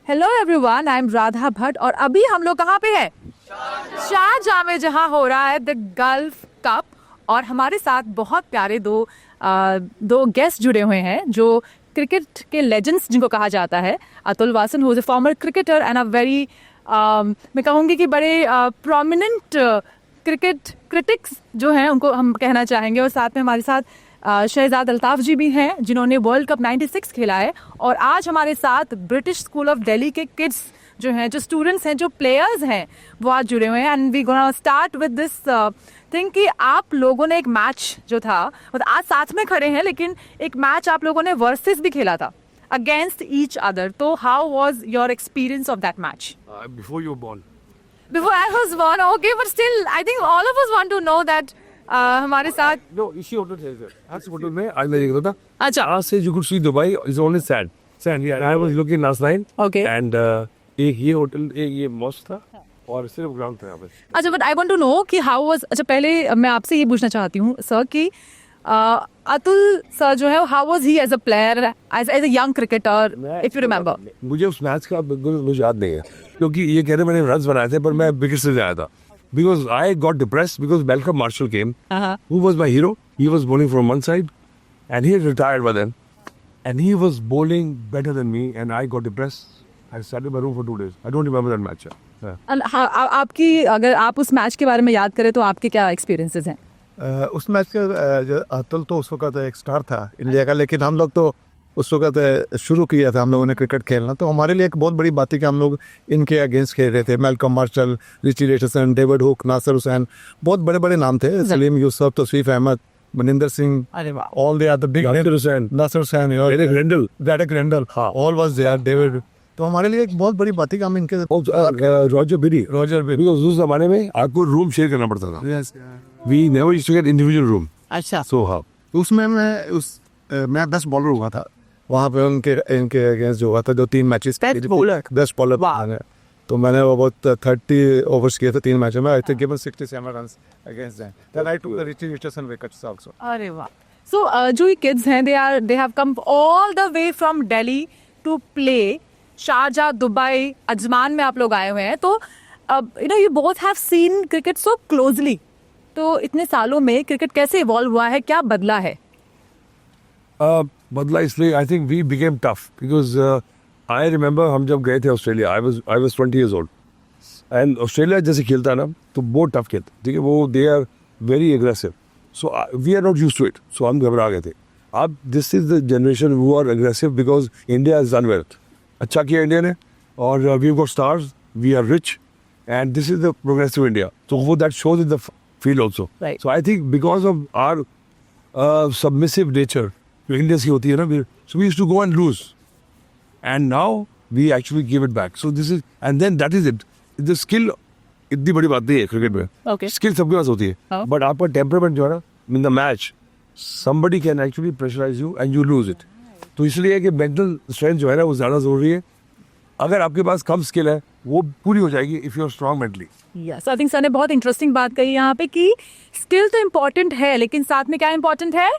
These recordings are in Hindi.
Hello everyone, I am Radha Bhatt और अभी हम लोग कहाँ पे हैं? शारजाह में, जहाँ हो रहा है द गल्फ कप। और हमारे साथ बहुत प्यारे दो गेस्ट जुड़े हुए हैं जो क्रिकेट के लेजेंड्स जिनको कहा जाता है। Atul Wasan, who is a former cricketer and a very मैं कहूँगी कि बड़े प्रोमिनेंट क्रिकेट क्रिटिक्स जो हैं उनको हम कहना चाहेंगे। और साथ में हमारे साथ शहजाद अल्ताफ जी भी हैं जिन्होंने वर्ल्ड कप 96 खेला है। और आज हमारे साथ ब्रिटिश स्कूल ऑफ दिल्ली के किड्स जो हैं, जो स्टूडेंट्स हैं, जो प्लेयर्स हैं, वो आज जुड़े हुए हैं। And we gonna start with this thing कि आप लोगों ने एक मैच जो था, मतलब आज साथ में खड़े हैं लेकिन एक मैच आप लोगों ने वर्सेस भी खेला था अगेंस्ट ईच अदर। तो how was your experience of that match? Before you were born. Before I was born, okay, but still I think all of us want to know that हमारे साथ No, इसी होटल थे सर। आज होटल में आज मैं देखा था। अच्छा, आज से you could see Dubai is only sand. Sand, yeah. I was looking last night. Okay. And एक ये होटल, एक ये मॉस्क था और सिर्फ ग्राउंड था यहाँ पे। अच्छा, but I want to know कि हाउ वाज। अच्छा, पहले मैं आपसे ये पूछना चाहती हूँ सर कि अतुल सर जो है, how was he as a player, as a young cricketer, if you remember? मुझे उस मैच का बिल्कुल मुझे याद नहीं है क्योंकि ये कह रहे मैंने रन्स बनाए थे पर मैं विकेट से आया था। Because I got depressed because Malcolm Marshall came, who was my hero. He was bowling from one side, and he had retired by then. And he was bowling better than me, and I got depressed. I sat in my room for 2 days. I don't remember that match. Yeah. आपकी, अगर आप उस मैच के बारे में याद करें तो आपके क्या एक्सपीरियंसेस हैं? उस मैच का अतुल तो उस वक्त एक स्टार था इंडिया का, लेकिन हम लोग तो उस वक्त शुरू किया था हम लोगों ने क्रिकेट खेलना। तो हमारे लिए एक बहुत बड़ी बात थी कि हम लोग इनके अगेंस्ट खेल रहे थे। Malcolm Marshall, Richie Richardson, David Hook, Nasser Hussain, बहुत बड़े बड़े नाम थे। Salim Yousuf, Tauseef Ahmed, Maninder Singh, all they are the big, Nasser Hussain, Derek Randall, all was there, David. तो हमारे लिए एक बहुत बड़ी बात थी कि हम इनके रॉजर बेरी because उस जमाने में आपको रूम शेयर करना पड़ता था। We never used to get individual room. अच्छा, So how? उसमें मैं बेस्ट बॉलर हुआ था वहाँ पे। इनके अगेंस्ट जो हुआ था, जो 3 matches Best bowler? Best bowler. तो मैंने वो बहुत 30 ओवर्स किए थे 3 मैचों में। I think given 67 runs against them. Then I took the Richie Richardson wickets also. अरे वाह। सो जो ये किड्स हैं, they have come all the way from Delhi to play Sharjah, Dubai, Ajman में आप लोग आए हुए हैं। तो you know you both have seen cricket so closely. तो इतने सालों में क्रिकेट कैसे इवॉल्व हुआ है, क्या बदला है? बदला इसलिए I think we became tough because I remember हम जब गए थे Australia, I was 20 years old and Australia जैसे खेलता है ना तो बहुत टफ खेलता, ठीक है, वो they are very aggressive. So we are not used to it, so हम घबरा गए थे। अब this is the generation who are aggressive because India is done well. अच्छा किया इंडिया ने और we got stars, we are rich and this is the progressive India. So वो that shows in the field also. Right. So I think because of our submissive nature, जो Indians की होती है ना, so we used to go and lose, and now we actually give it back. So this is, and then that is it. The skill इतनी बड़ी बात नहीं है क्रिकेट में। Okay. Skill सबके पास होती है, but आपका temperament जो है ना, in the match, somebody can actually pressurize you and you lose it. तो इसलिए कि mental strength जो है ना वो ज़्यादा ज़रूरी है। अगर आपके पास कम स्किल है वो पूरी हो जाएगी if you are strong mentally. Yes, I think sir ने बहुत इंटरेस्टिंग बात कही यहाँ पे कि स्किल तो इम्पोर्टेंट है लेकिन साथ में क्या इम्पोर्टेंट है?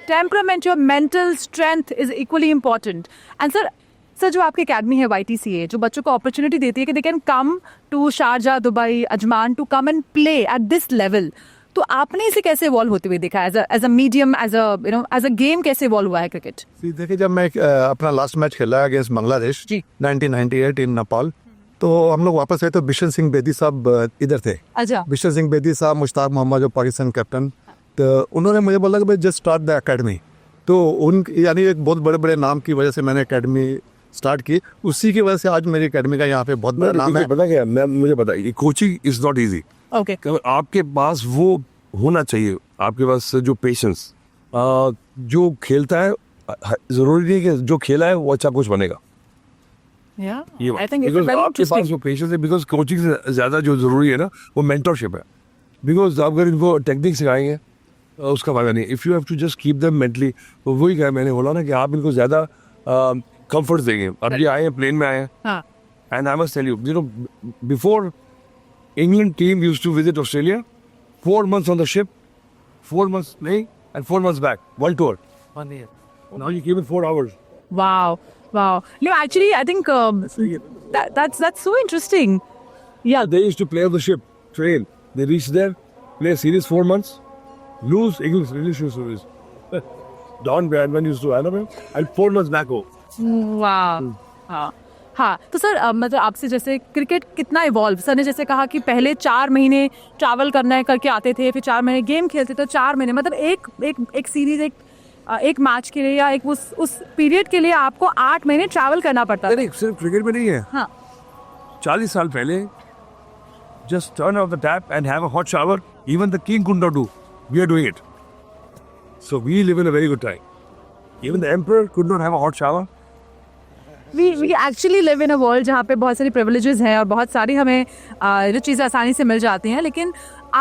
Temperament. Your mental strength is equally important. And sir जो आपकी अकेडमी है YTCA, जो बच्चों को अपॉर्चुनिटी देती है कि they can come to Sharjah, Dubai, Ajman to come and play at this level, तो आपने इसे कैसे इवॉल्व होते हुए देखा? As a medium, as a game कैसे इवॉल्व हुआ है क्रिकेट? देखिए, जब मैं अपना लास्ट मैच खेला अगेंस्ट बांग्लादेश 1998 इन नेपाल, तो हम लोग वापस आए तो बिशन सिंह बेदी साहब इधर थे। अच्छा। बिशन सिंह बेदी साहब, मुश्ताक मोहम्मद जो पाकिस्तान कैप्टन, तो उन्होंने मुझे बोला कि भाई जस्ट स्टार्ट द एकेडमी। तो उन यानी एक बहुत बड़े बड़े नाम की वजह से मैंने एकेडमी स्टार्ट की। उसी की वजह से आज मेरी एकेडमी का यहाँ पे बहुत बड़ा नाम है। पता क्या, मुझे पता है coaching is not easy. Okay. आपके पास वो होना चाहिए, आपके पास जो पेशेंस, जो खेलता है जरूरी नहीं है कि जो खेला है वो अच्छा कुछ बनेगा। I think it's very आपके पास वो पेशेंस है, बिकॉज कोचिंग से ज्यादा जो जरूरी है ना वो मेंटरशिप है। बिकॉज आप अगर इनको टेक्निक सिखाएंगे उसका फायदा नहीं। If you have to just keep them mentally, तो वही कहा मैंने बोला ना कि आप इनको ज्यादा कंफर्ट देंगे। अब ये आए हैं, प्लेन में आए हैं, and I must tell you, you know, before England team used to visit Australia 4 months on the ship, 4 months and 4 months back, one tour. 1 year. Now you came in 4 hours. Wow. Wow. No, actually, I think that's so interesting. Yeah. They used to play on the ship, train. They reach there, play a series 4 months, lose English relations series. Don Bradman used to anime, and 4 months back home. वाह हाँ हाँ तो सर मतलब आपसे जैसे क्रिकेट कितना इवॉल्व सर ने जैसे कहा कि पहले 4 महीने ट्रैवल करना है करके आते थे फिर 4 महीने गेम खेलते थे 4 महीने मतलब एक सीरीज एक मैच के लिए या एक उस पीरियड के लिए आपको 8 महीने ट्रैवल करना पड़ता था नहीं सिर्फ क्रिकेट में नहीं है हाँ 40 साल पहले just turn off the tap and have a hot shower. Even the king could not do. We are doing it. So we live in a very good time. Even the emperor could not have a hot shower. we actually live in a world जहाँ पे बहुत सारी privileges हैं और बहुत सारी हमें जो चीज़ें आसानी से मिल जाती हैं लेकिन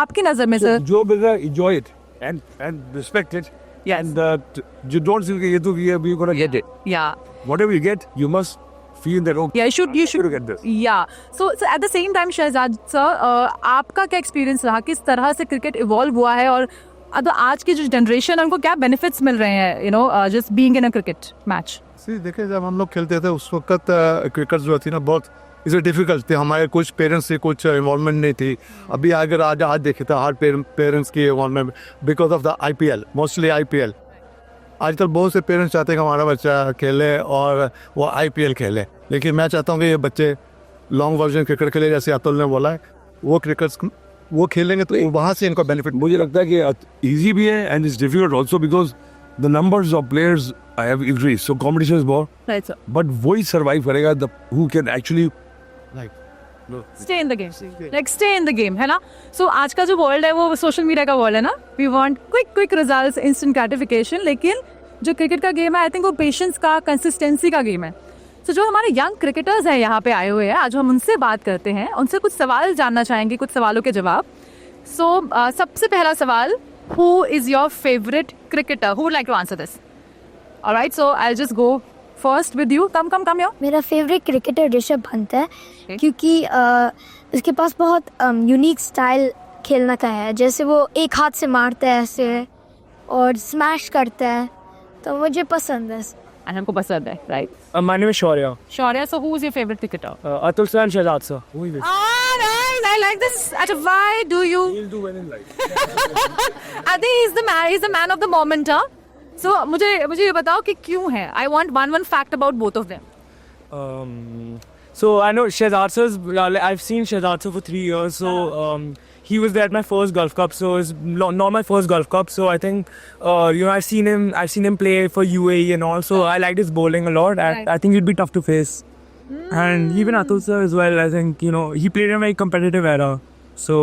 आपकी नज़र में सर जो मिल रहा है enjoy it and respect it. Yes. And you don't think ये तो we gonna get it. yeah Whatever you get, you must feel that okay. Yeah, you should get this. Yeah. So at the same time, Shahzad sir, आपका क्या एक्सपीरियंस रहा किस तरह से क्रिकेट इवॉल्व हुआ है और आज की जो जनरेशन है उनको क्या बेनिफिट्स मिल रहे हैं you know just being in a cricket match देखिए जब हम लोग खेलते थे उस वक्त क्रिकेट जो थी ना बहुत इसे डिफिकल्ट थी हमारे कुछ पेरेंट्स से कुछ इन्वॉल्वमेंट नहीं थी अभी अगर आज देखे तो हर पेरेंट्स की involvement because of the IPL mostly IPL आजकल बहुत से पेरेंट्स चाहते हैं कि हमारा बच्चा खेले और वो IPL खेले लेकिन मैं चाहता हूँ कि ये बच्चे लॉन्ग वर्जन क्रिकेट खेले जैसे अतुल ने बोला है वो खेलेंगे तो वहाँ से इनको बेनिफिट मुझे लगता है कि इजी भी है and it's difficult also because the numbers of players I have increase so competition is more right sir but वही सर्वाइव करेगा the who can actually stay in the game like stay in the game है ना सो आज का जो वर्ल्ड है वो सोशल मीडिया का वर्ल्ड है ना we want quick results instant gratification लेकिन जो क्रिकेट का गेम है आई थिंक वो पेशेंस का कंसिस्टेंसी का गेम है तो जो हमारे यंग क्रिकेटर्स हैं यहाँ पे आए हुए हैं आज हम उनसे बात करते हैं उनसे कुछ सवाल जानना चाहेंगे कुछ सवालों के जवाब सो सबसे पहला सवाल who is your favourite cricketer who would like to answer this alright so I just go first with you come yo मेरा फेवरेट क्रिकेटर ऋषभ पंत है Okay. क्योंकि उसके पास बहुत यूनिक स्टाइल खेलने का है जैसे वो एक हाथ से मारता है ऐसे और स्मैश करता है तो मुझे पसंद है एंड हमको पसंद है right My name is Shaurya. Shaurya so who is your favourite cricketer Atul sir and Shahzad sir. I like this. Why do you? He'll do well in life. I think he's the man of the moment, huh? So मुझे ये बताओ कि क्यों है? I want one fact about both of them. So I know Shahzad sir's. I've seen Shahzad sir for 3 years. So he was there at my first Gulf Cup. So it's not my first Gulf Cup. So I think I've seen him play for UAE and all. So I liked his bowling a lot. Right. I think he'd be tough to face. And even Atul sir as well. I think he played in a very competitive era. So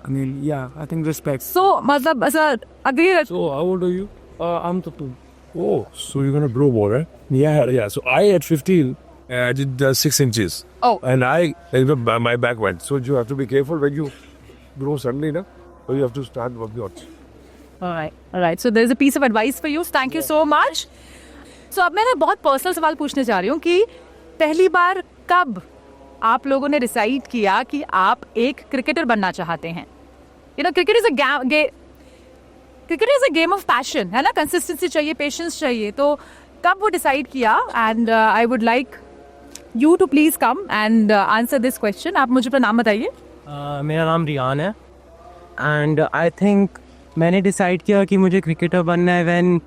I mean, yeah, I think respect. So मतलब ऐसा agree that So how old are you? I'm Tatul. Oh, so you're gonna grow more, right? Yeah. So I at 15, I did 6 inches. Oh. And my back went. So you have to be careful when you grow suddenly, na? So you have to start working out. all right. So there's a piece of advice for you. Thank you so much. So अब मैं ना बहुत पर्सनल सवाल पूछने जा रही हूँ कि पहली बार कब आप लोगों ने डिसाइड किया कि आप एक क्रिकेटर बनना चाहते हैं cricket is a game of passion है ना कंसिस्टेंसी चाहिए पेशेंस चाहिए तो कब वो डिसाइड किया and I would like you to please come and answer this question आप मुझे अपना नाम बताइए मेरा नाम रियान है एंड आई थिंक मैंने डिसाइड किया कि मुझे क्रिकेटर बनना है व्हेन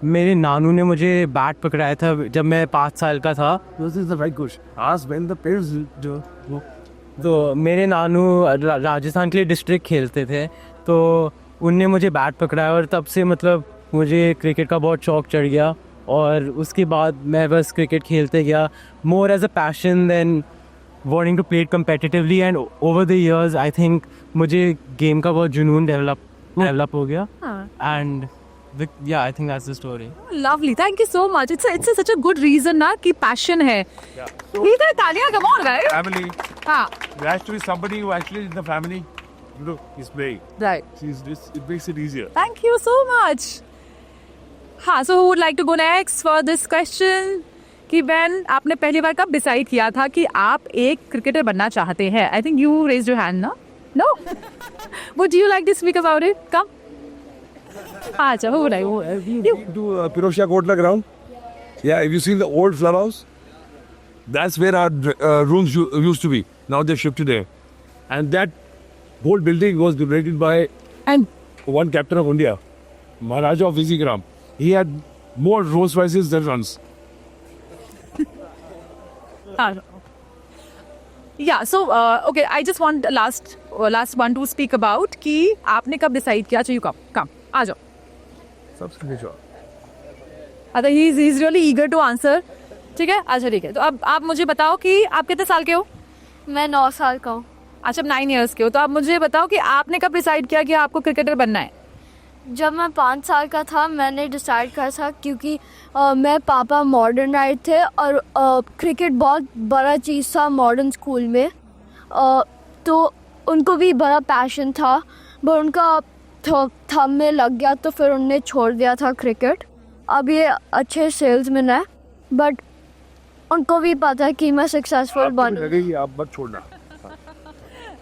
मेरे नानू ने मुझे बैट पकड़ाया था जब मैं 5 साल का था This is the right question. Ask when the parents do. तो मेरे नानू राजस्थान के लिए डिस्ट्रिक्ट खेलते थे तो उनने मुझे बैट पकड़ाया और तब से मतलब मुझे क्रिकेट का बहुत शौक चढ़ गया और उसके बाद मैं बस क्रिकेट खेलते गया more as a passion than wanting to play it competitively and over the years I think मुझे गेम का बहुत जुनून डेवलप हो गया and yeah, I think that's the story. Lovely. Thank you so much. It's such a good reason ना कि passion है. ठीक है तालियां come on guys. Family. हाँ. There has to be somebody who actually in the family, is playing. Right. It makes it easier. Thank you so much. हाँ, so who would like to go next for this question? कि when आपने पहली बार कब decide किया था कि आप एक क्रिकेटर बनना चाहते हैं? I think you raised your hand, no? No? Would you like to speak about it? Come. अच्छा, who would like? To Pirosha Kotla ground. Yeah, if you see the old clubhouse, That's where our rooms used to be. Now they shifted there. And that whole building was donated by And one captain of India, Maharaja of Vizigram. He had more Rolls Royces than runs. yeah, so okay, I just want last one to speak about कि आपने कब decide किया चाहिए come आ जाओ. सबसे नीचे. अगर he is really eager to answer. ठीक है, अच्छा ठीक है. तो अब आप मुझे बताओ कि आप कितने साल के हो? मैं 9 साल का हूँ. अच्छा, 9 years के हो. तो आप मुझे बताओ कि आपने कब डिसाइड किया कि आपको क्रिकेटर बनना है? जब मैं 5 साल का था मैंने डिसाइड करा था क्योंकि मैं पापा मॉडर्न आए थे और क्रिकेट बहुत बड़ा चीज़ था मॉडर्न स्कूल में. तो उनको भी बड़ा पैशन था पर उनका थंब में लग गया तो फिर उनने छोड़ दिया था क्रिकेट. अब ये अच्छे सेल्समैन है बट उनको भी पता है कि मैं सक्सेसफुल बनूँ. लगेगी आप मत छोड़ना.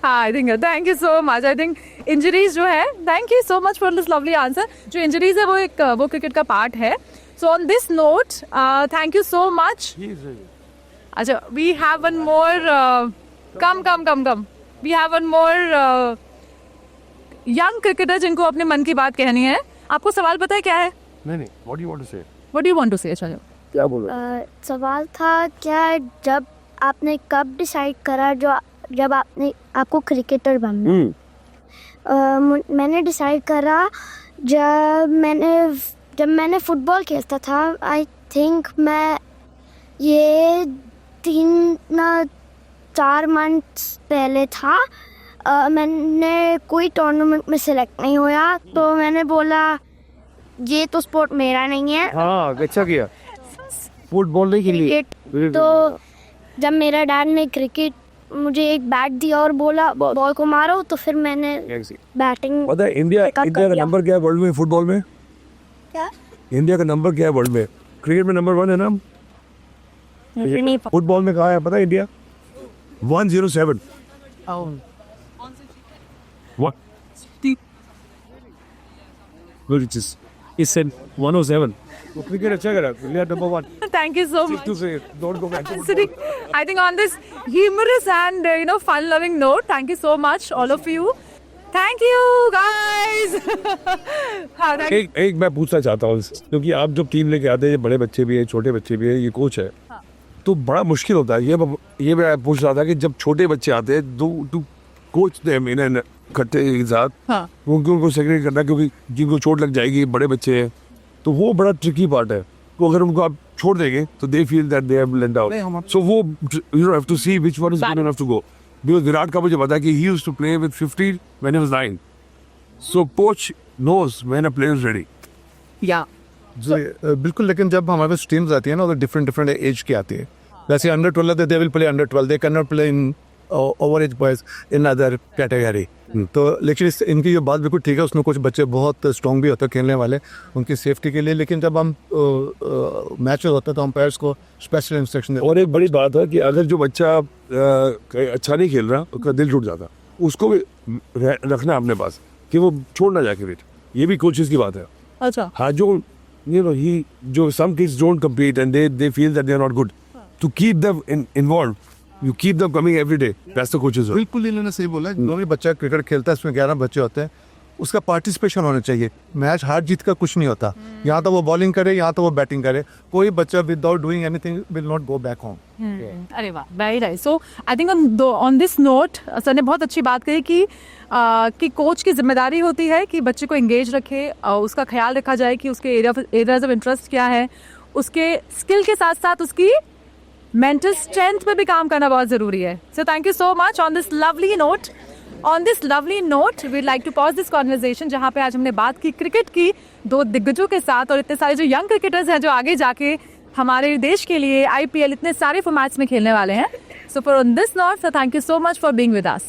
हाँ, I think thank you so much. I think injuries जो है, thank you so much for this lovely answer. जो इंजरीज है वो क्रिकेट का पार्ट है. So on this note thank you so much. अच्छा, we have one more. Come we have one more young cricketer जिनको अपने मन की बात कहनी है. आपको सवाल पता है क्या है? नहीं. What do you want to say? What do you want to say? अच्छा, क्या बोलो? सवाल था क्या जब आपने कब डिसाइड करा जब आपको क्रिकेटर बनना? मैंने डिसाइड करा जब मैंने फुटबॉल खेलता था. आई थिंक मैं ये 3-4 मंथ्स पहले था. मैंने कोई टूर्नामेंट में सेलेक्ट नहीं हुआ तो मैंने बोला ये तो स्पोर्ट मेरा नहीं है. हाँ, अच्छा किया. फुटबॉल नहीं खेली. क्रिकेट. तो जब मेरा डैड ने क्रिकेट मुझे एक बैट दिया और बोला बॉल को मारो तो फिर मैंने बैटिंग. पता है इंडिया का नंबर क्या है वर्ल्ड में फुटबॉल में? क्या? इंडिया का नंबर क्या है वर्ल्ड में? क्रिकेट में नंबर 1 है ना. फुटबॉल में कहाँ है पता है India? 107. What? Where it is? He said 107. वो क्रिकेट अच्छा करा. India number 1. Thank you so much. To say don't go back. I think on this humorous and fun-loving note, thank you so much, all of you. Thank you, guys. हाँ, thank you. एक मैं पूछना चाहता हूँ क्योंकि आप जब टीम लेके आते हैं बड़े बच्चे भी हैं छोटे बच्चे भी हैं ये कोच है तो बड़ा मुश्किल होता है. ये मैं पूछ रहा था कि जब छोटे बच्चे आते हैं टू कोच देम इन इकट्ठे एक साथ. हाँ. उनको सेग्रीगेट करना क्योंकि जिनको चोट लग जाएगी बड़े बच्चे हैं तो वो बड़ा ट्रिकी पार्ट है. तो अगर उनको आप छोड़ देंगे तो they feel that they have left out. So वो you have to see which one is good enough to go. Because Virat का मुझे पता है कि he used to play with 15 when he was 9. So coach knows when a player is ready. Yeah. बिल्कुल. लेकिन जब हमारे पास टीम्स आती है ना तो डिफरेंट एज की आती है. वैसे under 12 they will play under 12. They can not play in over age boys in other category. तो लेकिन इनकी ये बात बिल्कुल ठीक है. उसमें कुछ बच्चे बहुत स्ट्रॉन्ग भी होते हैं खेलने वाले उनकी सेफ्टी के लिए. लेकिन जब हम मैच होता है तो अंपायर्स को स्पेशल इंस्ट्रक्शन. और एक बड़ी बात है कि अगर जो बच्चा अच्छा नहीं खेल रहा उसका दिल टूट जाता उसको भी रखना अपने पास कि वो छोड़ ना जाए क्रिकेट. ये भी कोचेस की बात है. अच्छा. हाँ, जो some kids don't compete and they feel that they are not good. To keep them involved, you keep them coming every day. That's the coach's role. बिल्कुल इन्होंने सही बोला. जो भी बच्चा क्रिकेट खेलता है उसमें 11 बच्चे होते हैं. उसका पार्टिसिपेशन होना चाहिए. मैच हार जीत का कुछ नहीं होता. यहाँ तो वो बॉलिंग करे यहाँ तो वो बैटिंग करे. कोई बच्चा without doing anything will not go back home. अरे वाह, very nice. So I think on this note sir ने बहुत अच्छी बात कही कि कोच की जिम्मेदारी होती है कि बच्चे को एंगेज रखे, उसका ख्याल रखा जाए कि उसके एरियाज ऑफ इंटरेस्ट क्या है, उसके स्किल के साथ साथ उसकी मेंटल स्ट्रेंथ पे भी काम करना बहुत ज़रूरी है. So thank you so much. On this lovely note we'd like to pause this conversation जहाँ पे आज हमने बात की क्रिकेट की 2 दिग्गजों के साथ और इतने सारे जो यंग क्रिकेटर्स हैं जो आगे जाके हमारे देश के लिए IPL इतने सारे फॉर्मेट्स में खेलने वाले हैं. So for on this note, thank you so much for being with us.